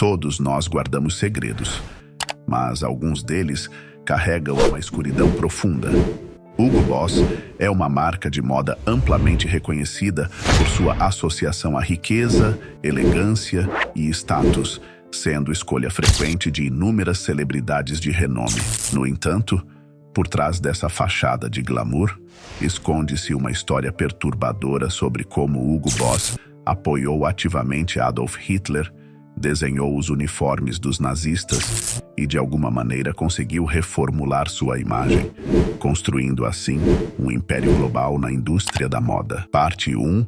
Todos nós guardamos segredos, mas alguns deles carregam uma escuridão profunda. Hugo Boss é uma marca de moda amplamente reconhecida por sua associação à riqueza, elegância e status, sendo escolha frequente de inúmeras celebridades de renome. No entanto, por trás dessa fachada de glamour, esconde-se uma história perturbadora sobre como Hugo Boss apoiou ativamente Adolf Hitler, desenhou os uniformes dos nazistas e, de alguma maneira, conseguiu reformular sua imagem, construindo assim um império global na indústria da moda. Parte 1.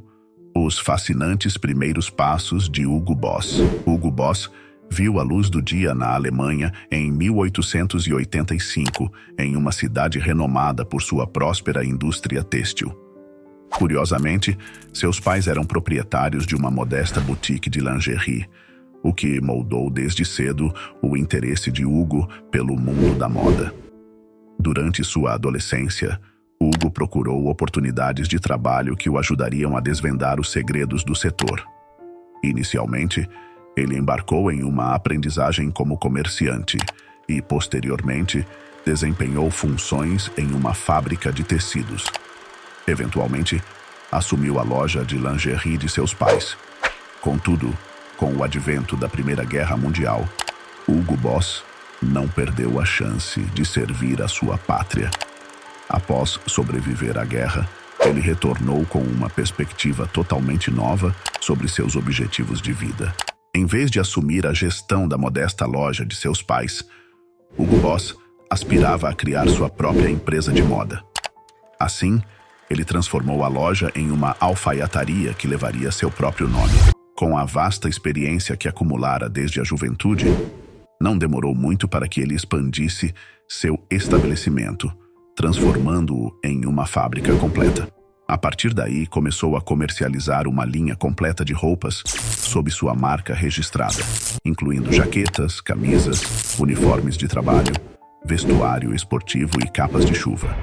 Os fascinantes primeiros passos de Hugo Boss. Hugo Boss viu a luz do dia na Alemanha em 1885, em uma cidade renomada por sua próspera indústria têxtil. Curiosamente, seus pais eram proprietários de uma modesta boutique de lingerie, o que moldou desde cedo o interesse de Hugo pelo mundo da moda. Durante sua adolescência, Hugo procurou oportunidades de trabalho que o ajudariam a desvendar os segredos do setor. Inicialmente, ele embarcou em uma aprendizagem como comerciante e, posteriormente, desempenhou funções em uma fábrica de tecidos. Eventualmente, assumiu a loja de lingerie de seus pais. Contudo, com o advento da Primeira Guerra Mundial, Hugo Boss não perdeu a chance de servir a sua pátria. Após sobreviver à guerra, ele retornou com uma perspectiva totalmente nova sobre seus objetivos de vida. Em vez de assumir a gestão da modesta loja de seus pais, Hugo Boss aspirava a criar sua própria empresa de moda. Assim, ele transformou a loja em uma alfaiataria que levaria seu próprio nome. Com a vasta experiência que acumulara desde a juventude, não demorou muito para que ele expandisse seu estabelecimento, transformando-o em uma fábrica completa. A partir daí, começou a comercializar uma linha completa de roupas sob sua marca registrada, incluindo jaquetas, camisas, uniformes de trabalho, vestuário esportivo e capas de chuva.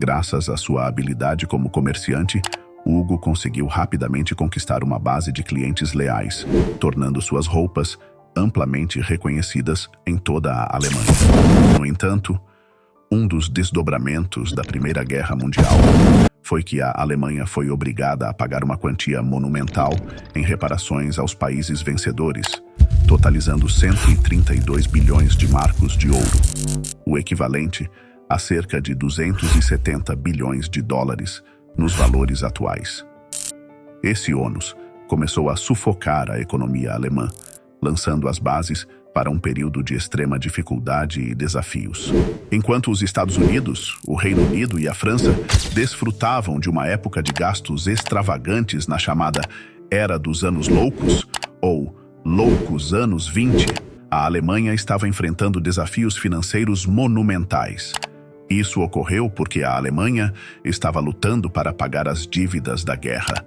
Graças à sua habilidade como comerciante, Hugo conseguiu rapidamente conquistar uma base de clientes leais, tornando suas roupas amplamente reconhecidas em toda a Alemanha. No entanto, um dos desdobramentos da Primeira Guerra Mundial foi que a Alemanha foi obrigada a pagar uma quantia monumental em reparações aos países vencedores, totalizando 132 bilhões de marcos de ouro, o equivalente a cerca de 270 bilhões de dólares nos valores atuais. Esse ônus começou a sufocar a economia alemã, lançando as bases para um período de extrema dificuldade e desafios. Enquanto os Estados Unidos, o Reino Unido e a França desfrutavam de uma época de gastos extravagantes na chamada Era dos Anos Loucos, ou Loucos Anos 20, a Alemanha estava enfrentando desafios financeiros monumentais. Isso ocorreu porque a Alemanha estava lutando para pagar as dívidas da guerra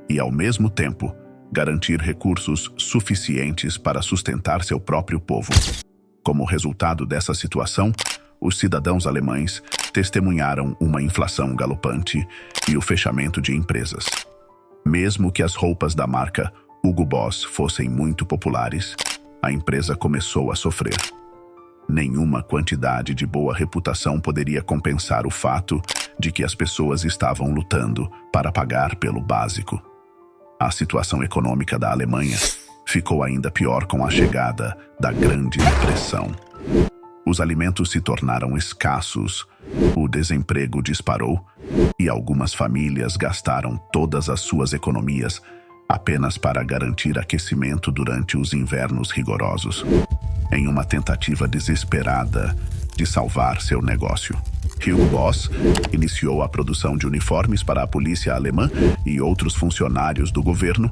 e, ao mesmo tempo, garantir recursos suficientes para sustentar seu próprio povo. Como resultado dessa situação, os cidadãos alemães testemunharam uma inflação galopante e o fechamento de empresas. Mesmo que as roupas da marca Hugo Boss fossem muito populares, a empresa começou a sofrer. Nenhuma quantidade de boa reputação poderia compensar o fato de que as pessoas estavam lutando para pagar pelo básico. A situação econômica da Alemanha ficou ainda pior com a chegada da Grande Depressão. Os alimentos se tornaram escassos, o desemprego disparou e algumas famílias gastaram todas as suas economias apenas para garantir aquecimento durante os invernos rigorosos, em uma tentativa desesperada de salvar seu negócio. Hugo Boss iniciou a produção de uniformes para a polícia alemã e outros funcionários do governo,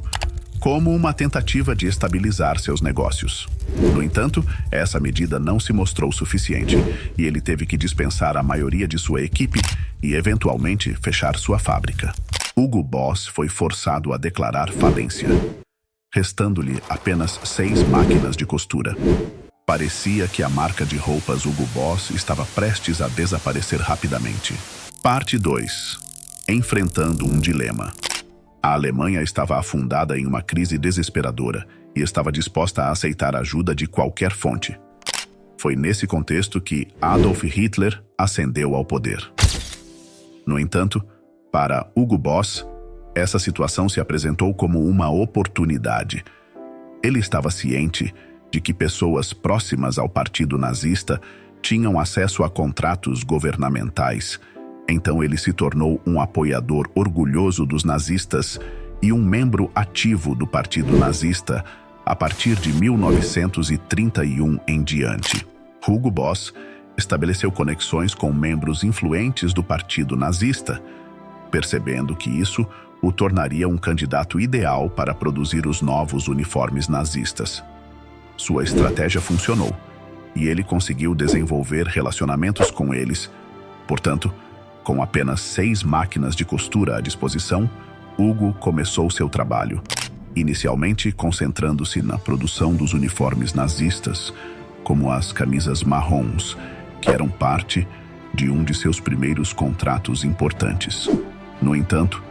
como uma tentativa de estabilizar seus negócios. No entanto, essa medida não se mostrou suficiente e ele teve que dispensar a maioria de sua equipe e, eventualmente, fechar sua fábrica. Hugo Boss foi forçado a declarar falência, restando-lhe apenas 6 máquinas de costura. Parecia que a marca de roupas Hugo Boss estava prestes a desaparecer rapidamente. Parte 2. Enfrentando um dilema. A Alemanha estava afundada em uma crise desesperadora e estava disposta a aceitar ajuda de qualquer fonte. Foi nesse contexto que Adolf Hitler ascendeu ao poder. No entanto, para Hugo Boss, essa situação se apresentou como uma oportunidade. Ele estava ciente de que pessoas próximas ao partido nazista tinham acesso a contratos governamentais. Então ele se tornou um apoiador orgulhoso dos nazistas e um membro ativo do partido nazista a partir de 1931 em diante. Hugo Boss estabeleceu conexões com membros influentes do partido nazista, percebendo que isso o tornaria um candidato ideal para produzir os novos uniformes nazistas. Sua estratégia funcionou, e ele conseguiu desenvolver relacionamentos com eles. Portanto, com apenas 6 máquinas de costura à disposição, Hugo começou seu trabalho, inicialmente concentrando-se na produção dos uniformes nazistas, como as camisas marrons, que eram parte de um de seus primeiros contratos importantes. No entanto,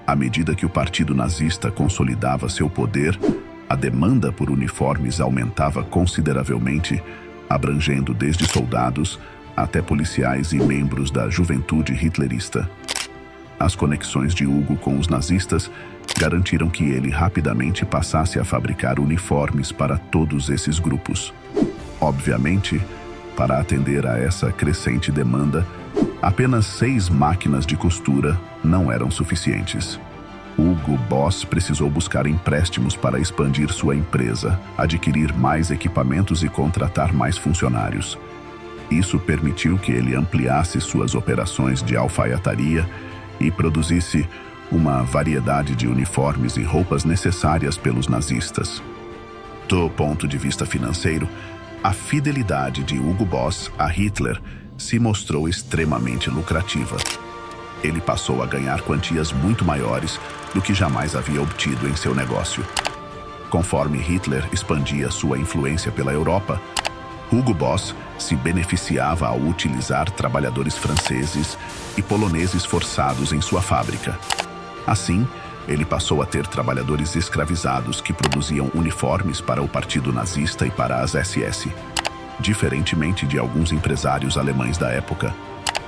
à medida que o partido nazista consolidava seu poder, a demanda por uniformes aumentava consideravelmente, abrangendo desde soldados até policiais e membros da juventude hitlerista. As conexões de Hugo com os nazistas garantiram que ele rapidamente passasse a fabricar uniformes para todos esses grupos. Obviamente, para atender a essa crescente demanda, apenas 6 máquinas de costura não eram suficientes. Hugo Boss precisou buscar empréstimos para expandir sua empresa, adquirir mais equipamentos e contratar mais funcionários. Isso permitiu que ele ampliasse suas operações de alfaiataria e produzisse uma variedade de uniformes e roupas necessárias pelos nazistas. Do ponto de vista financeiro, a fidelidade de Hugo Boss a Hitler se mostrou extremamente lucrativa. Ele passou a ganhar quantias muito maiores do que jamais havia obtido em seu negócio. Conforme Hitler expandia sua influência pela Europa, Hugo Boss se beneficiava ao utilizar trabalhadores franceses e poloneses forçados em sua fábrica. Assim, ele passou a ter trabalhadores escravizados que produziam uniformes para o partido nazista e para as SS. Diferentemente de alguns empresários alemães da época,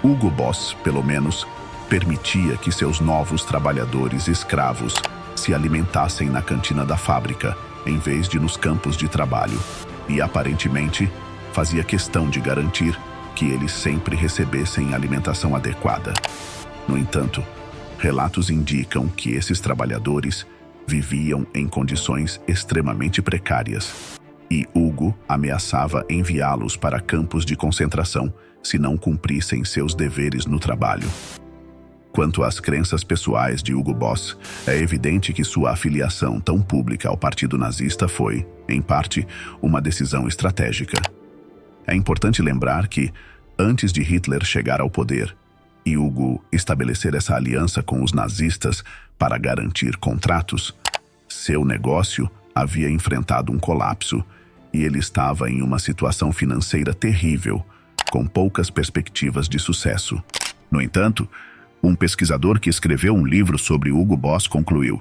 Hugo Boss, pelo menos, permitia que seus novos trabalhadores escravos se alimentassem na cantina da fábrica, em vez de nos campos de trabalho, e aparentemente fazia questão de garantir que eles sempre recebessem alimentação adequada. No entanto, relatos indicam que esses trabalhadores viviam em condições extremamente precárias, e Hugo ameaçava enviá-los para campos de concentração se não cumprissem seus deveres no trabalho. Quanto às crenças pessoais de Hugo Boss, é evidente que sua afiliação tão pública ao partido nazista foi, em parte, uma decisão estratégica. É importante lembrar que, antes de Hitler chegar ao poder e Hugo estabelecer essa aliança com os nazistas para garantir contratos, seu negócio havia enfrentado um colapso e ele estava em uma situação financeira terrível, com poucas perspectivas de sucesso. No entanto, um pesquisador que escreveu um livro sobre Hugo Boss concluiu: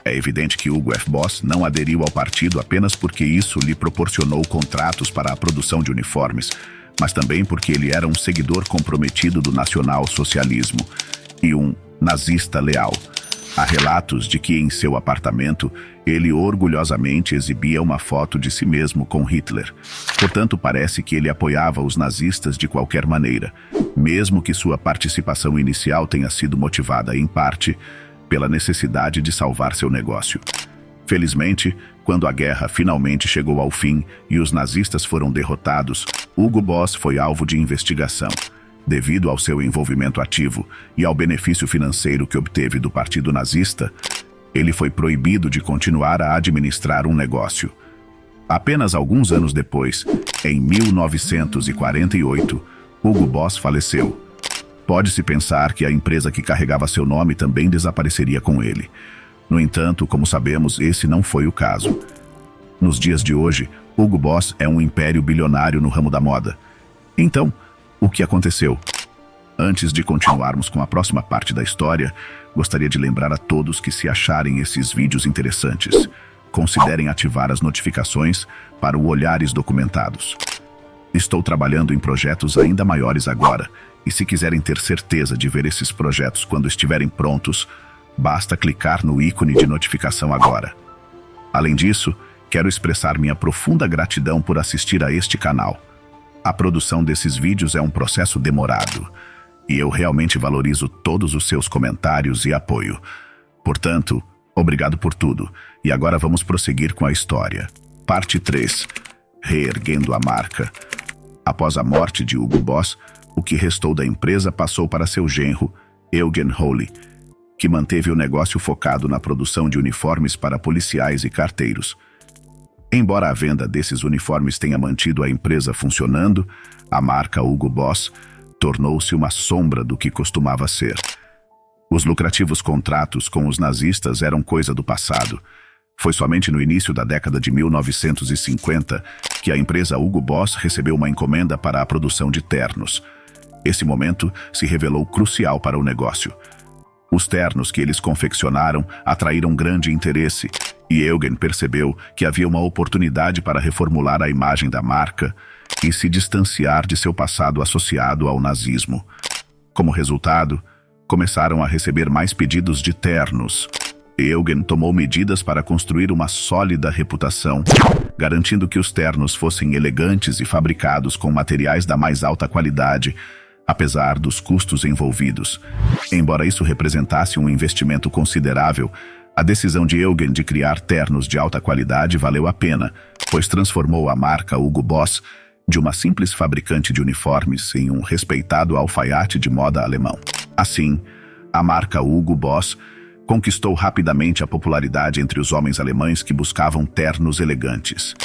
é evidente que Hugo F. Boss não aderiu ao partido apenas porque isso lhe proporcionou contratos para a produção de uniformes, mas também porque ele era um seguidor comprometido do nacional-socialismo e um nazista leal. Há relatos de que em seu apartamento ele orgulhosamente exibia uma foto de si mesmo com Hitler. Portanto, parece que ele apoiava os nazistas de qualquer maneira, mesmo que sua participação inicial tenha sido motivada, em parte, pela necessidade de salvar seu negócio. Felizmente, quando a guerra finalmente chegou ao fim e os nazistas foram derrotados, Hugo Boss foi alvo de investigação. Devido ao seu envolvimento ativo e ao benefício financeiro que obteve do partido nazista, ele foi proibido de continuar a administrar um negócio. Apenas alguns anos depois, em 1948, Hugo Boss faleceu. Pode-se pensar que a empresa que carregava seu nome também desapareceria com ele. No entanto, como sabemos, esse não foi o caso. Nos dias de hoje, Hugo Boss é um império bilionário no ramo da moda. Então, o que aconteceu? Antes de continuarmos com a próxima parte da história, gostaria de lembrar a todos que, se acharem esses vídeos interessantes, considerem ativar as notificações para o Olhares Documentados. Estou trabalhando em projetos ainda maiores agora, e se quiserem ter certeza de ver esses projetos quando estiverem prontos, basta clicar no ícone de notificação agora. Além disso, quero expressar minha profunda gratidão por assistir a este canal. A produção desses vídeos é um processo demorado, e eu realmente valorizo todos os seus comentários e apoio. Portanto, obrigado por tudo, e agora vamos prosseguir com a história. Parte 3. Reerguendo a marca. Após a morte de Hugo Boss, o que restou da empresa passou para seu genro, Eugen Holy, que manteve o negócio focado na produção de uniformes para policiais e carteiros. Embora a venda desses uniformes tenha mantido a empresa funcionando, a marca Hugo Boss tornou-se uma sombra do que costumava ser. Os lucrativos contratos com os nazistas eram coisa do passado. Foi somente no início da década de 1950 que a empresa Hugo Boss recebeu uma encomenda para a produção de ternos. Esse momento se revelou crucial para o negócio. Os ternos que eles confeccionaram atraíram grande interesse, e Eugen percebeu que havia uma oportunidade para reformular a imagem da marca e se distanciar de seu passado associado ao nazismo. Como resultado, começaram a receber mais pedidos de ternos. Eugen tomou medidas para construir uma sólida reputação, garantindo que os ternos fossem elegantes e fabricados com materiais da mais alta qualidade, apesar dos custos envolvidos. Embora isso representasse um investimento considerável, a decisão de Eugen de criar ternos de alta qualidade valeu a pena, pois transformou a marca Hugo Boss de uma simples fabricante de uniformes em um respeitado alfaiate de moda alemão. Assim, a marca Hugo Boss conquistou rapidamente a popularidade entre os homens alemães que buscavam ternos elegantes.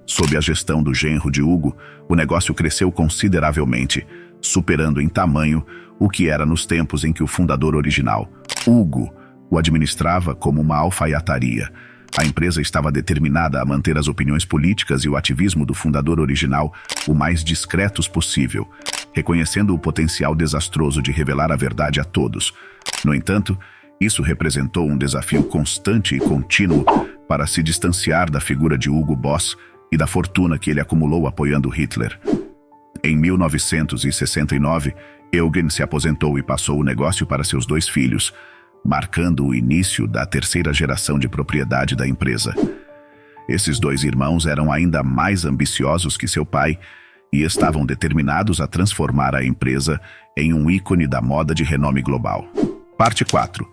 Sob a gestão do genro de Hugo, o negócio cresceu consideravelmente, superando em tamanho o que era nos tempos em que o fundador original, Hugo, o administrava como uma alfaiataria. A empresa estava determinada a manter as opiniões políticas e o ativismo do fundador original o mais discretos possível, reconhecendo o potencial desastroso de revelar a verdade a todos. No entanto, isso representou um desafio constante e contínuo para se distanciar da figura de Hugo Boss e da fortuna que ele acumulou apoiando Hitler. Em 1969, Eugen se aposentou e passou o negócio para seus 2 filhos, marcando o início da 3ª geração de propriedade da empresa. Esses 2 irmãos eram ainda mais ambiciosos que seu pai e estavam determinados a transformar a empresa em um ícone da moda de renome global. Parte 4.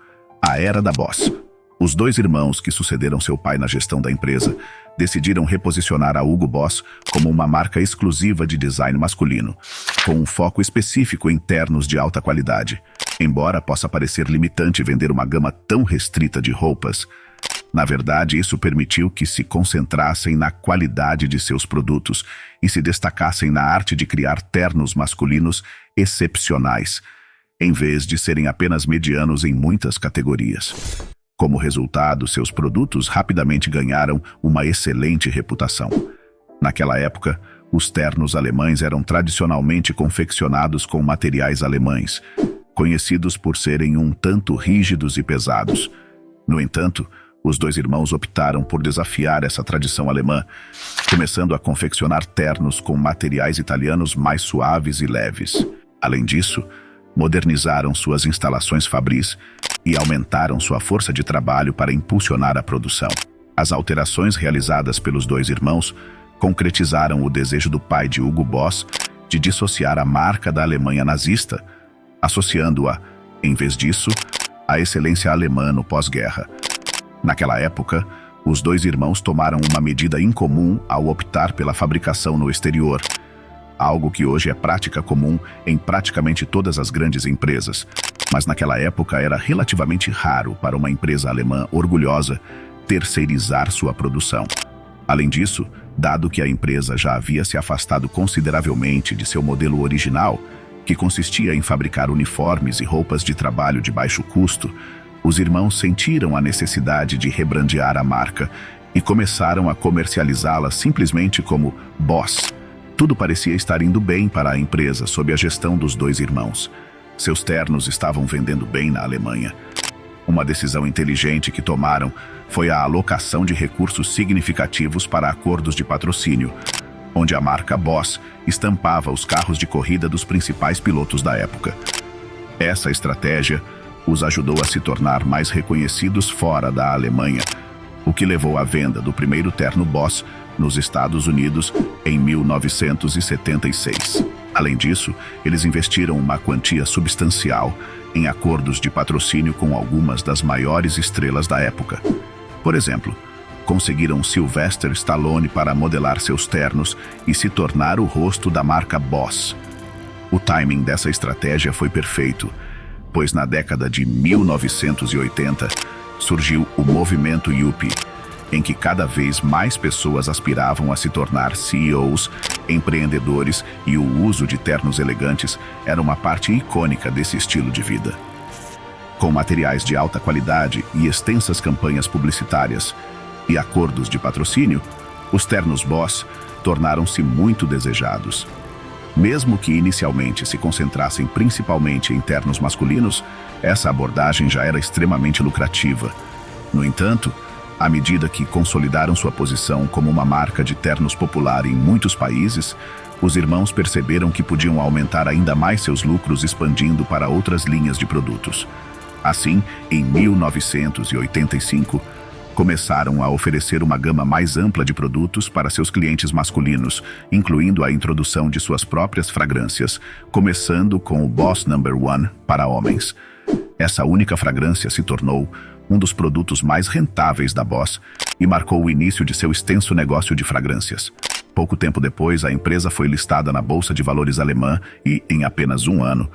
A Era da Boss. Os 2 irmãos que sucederam seu pai na gestão da empresa decidiram reposicionar a Hugo Boss como uma marca exclusiva de design masculino, com um foco específico em ternos de alta qualidade. Embora possa parecer limitante vender uma gama tão restrita de roupas, na verdade isso permitiu que se concentrassem na qualidade de seus produtos e se destacassem na arte de criar ternos masculinos excepcionais, em vez de serem apenas medianos em muitas categorias. Como resultado, seus produtos rapidamente ganharam uma excelente reputação. Naquela época, os ternos alemães eram tradicionalmente confeccionados com materiais alemães, conhecidos por serem um tanto rígidos e pesados. No entanto, os 2 irmãos optaram por desafiar essa tradição alemã, começando a confeccionar ternos com materiais italianos mais suaves e leves. Além disso, modernizaram suas instalações fabris e aumentaram sua força de trabalho para impulsionar a produção. As alterações realizadas pelos 2 irmãos concretizaram o desejo do pai de Hugo Boss de dissociar a marca da Alemanha nazista, associando-a, em vez disso, à excelência alemã no pós-guerra. Naquela época, os 2 irmãos tomaram uma medida incomum ao optar pela fabricação no exterior, algo que hoje é prática comum em praticamente todas as grandes empresas, mas naquela época era relativamente raro para uma empresa alemã orgulhosa terceirizar sua produção. Além disso, dado que a empresa já havia se afastado consideravelmente de seu modelo original, que consistia em fabricar uniformes e roupas de trabalho de baixo custo, os irmãos sentiram a necessidade de rebrandear a marca e começaram a comercializá-la simplesmente como Boss. Tudo parecia estar indo bem para a empresa sob a gestão dos 2 irmãos. Seus ternos estavam vendendo bem na Alemanha. Uma decisão inteligente que tomaram foi a alocação de recursos significativos para acordos de patrocínio, onde a marca Boss estampava os carros de corrida dos principais pilotos da época. Essa estratégia os ajudou a se tornar mais reconhecidos fora da Alemanha, o que levou à venda do primeiro terno Boss nos Estados Unidos em 1976. Além disso, eles investiram uma quantia substancial em acordos de patrocínio com algumas das maiores estrelas da época. Por exemplo, conseguiram Sylvester Stallone para modelar seus ternos e se tornar o rosto da marca Boss. O timing dessa estratégia foi perfeito, pois na década de 1980 surgiu o movimento Yuppie, em que cada vez mais pessoas aspiravam a se tornar CEOs, empreendedores, e o uso de ternos elegantes era uma parte icônica desse estilo de vida. Com materiais de alta qualidade e extensas campanhas publicitárias e acordos de patrocínio, os ternos Boss tornaram-se muito desejados. Mesmo que inicialmente se concentrassem principalmente em ternos masculinos, essa abordagem já era extremamente lucrativa. No entanto, à medida que consolidaram sua posição como uma marca de ternos popular em muitos países, os irmãos perceberam que podiam aumentar ainda mais seus lucros expandindo para outras linhas de produtos. Assim, em 1985, começaram a oferecer uma gama mais ampla de produtos para seus clientes masculinos, incluindo a introdução de suas próprias fragrâncias, começando com o Boss No. 1 para homens. Essa única fragrância se tornou um dos produtos mais rentáveis da Boss e marcou o início de seu extenso negócio de fragrâncias. Pouco tempo depois, a empresa foi listada na Bolsa de Valores alemã e, em apenas um ano,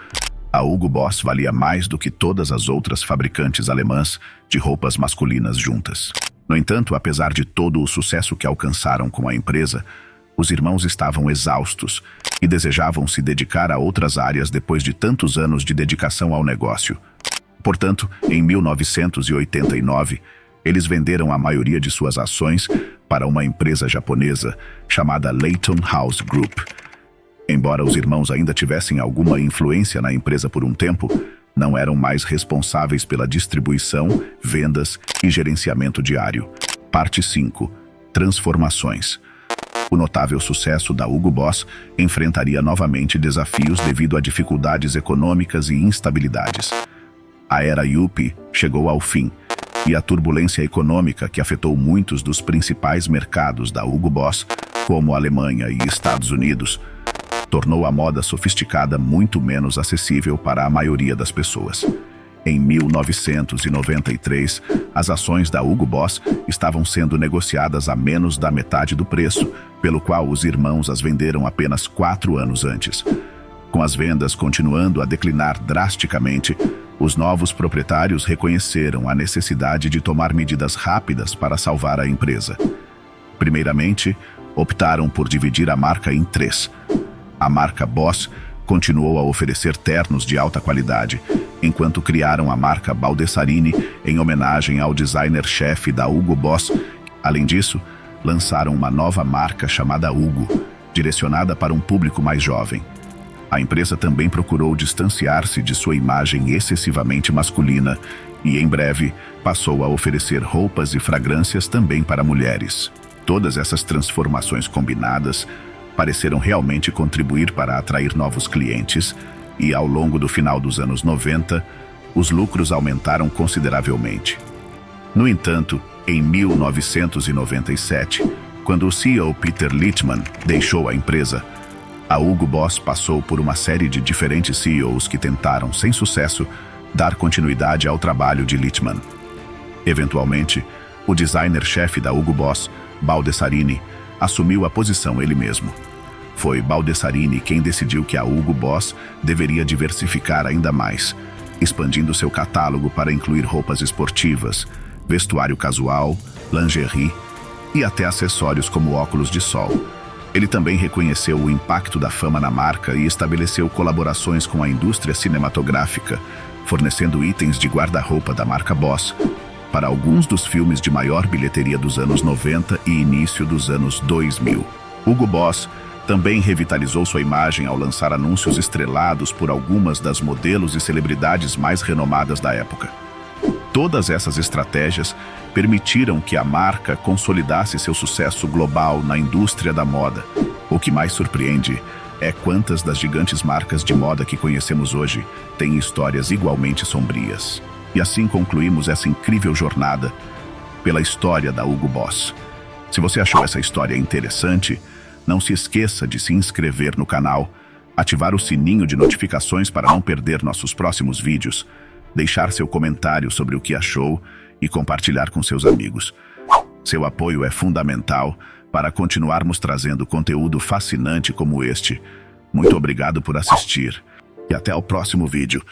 a Hugo Boss valia mais do que todas as outras fabricantes alemãs de roupas masculinas juntas. No entanto, apesar de todo o sucesso que alcançaram com a empresa, os irmãos estavam exaustos e desejavam se dedicar a outras áreas depois de tantos anos de dedicação ao negócio. Portanto, em 1989, eles venderam a maioria de suas ações para uma empresa japonesa chamada Leighton House Group. Embora os irmãos ainda tivessem alguma influência na empresa por um tempo, não eram mais responsáveis pela distribuição, vendas e gerenciamento diário. Parte 5. Transformações. O notável sucesso da Hugo Boss enfrentaria novamente desafios devido a dificuldades econômicas e instabilidades. A era Yuppie chegou ao fim, e a turbulência econômica que afetou muitos dos principais mercados da Hugo Boss, como Alemanha e Estados Unidos, tornou a moda sofisticada muito menos acessível para a maioria das pessoas. Em 1993, as ações da Hugo Boss estavam sendo negociadas a menos da metade do preço, pelo qual os irmãos as venderam apenas 4 anos antes. Com as vendas continuando a declinar drasticamente, os novos proprietários reconheceram a necessidade de tomar medidas rápidas para salvar a empresa. Primeiramente, optaram por dividir a marca em 3. A marca Boss continuou a oferecer ternos de alta qualidade, enquanto criaram a marca Baldessarini em homenagem ao designer-chefe da Hugo Boss. Além disso, lançaram uma nova marca chamada Hugo, direcionada para um público mais jovem. A empresa também procurou distanciar-se de sua imagem excessivamente masculina e, em breve, passou a oferecer roupas e fragrâncias também para mulheres. Todas essas transformações combinadas pareceram realmente contribuir para atrair novos clientes e, ao longo do final dos anos 90, os lucros aumentaram consideravelmente. No entanto, em 1997, quando o CEO Peter Littmann deixou a empresa, a Hugo Boss passou por uma série de diferentes CEOs que tentaram, sem sucesso, dar continuidade ao trabalho de Littmann. Eventualmente, o designer-chefe da Hugo Boss, Baldessarini, assumiu a posição ele mesmo. Foi Baldessarini quem decidiu que a Hugo Boss deveria diversificar ainda mais, expandindo seu catálogo para incluir roupas esportivas, vestuário casual, lingerie e até acessórios como óculos de sol. Ele também reconheceu o impacto da fama na marca e estabeleceu colaborações com a indústria cinematográfica, fornecendo itens de guarda-roupa da marca Boss para alguns dos filmes de maior bilheteria dos anos 90 e início dos anos 2000. Hugo Boss também revitalizou sua imagem ao lançar anúncios estrelados por algumas das modelos e celebridades mais renomadas da época. Todas essas estratégias permitiram que a marca consolidasse seu sucesso global na indústria da moda. O que mais surpreende é quantas das gigantes marcas de moda que conhecemos hoje têm histórias igualmente sombrias. E assim concluímos essa incrível jornada pela história da Hugo Boss. Se você achou essa história interessante, não se esqueça de se inscrever no canal, ativar o sininho de notificações para não perder nossos próximos vídeos, deixar seu comentário sobre o que achou e compartilhar com seus amigos. Seu apoio é fundamental para continuarmos trazendo conteúdo fascinante como este. Muito obrigado por assistir e até o próximo vídeo.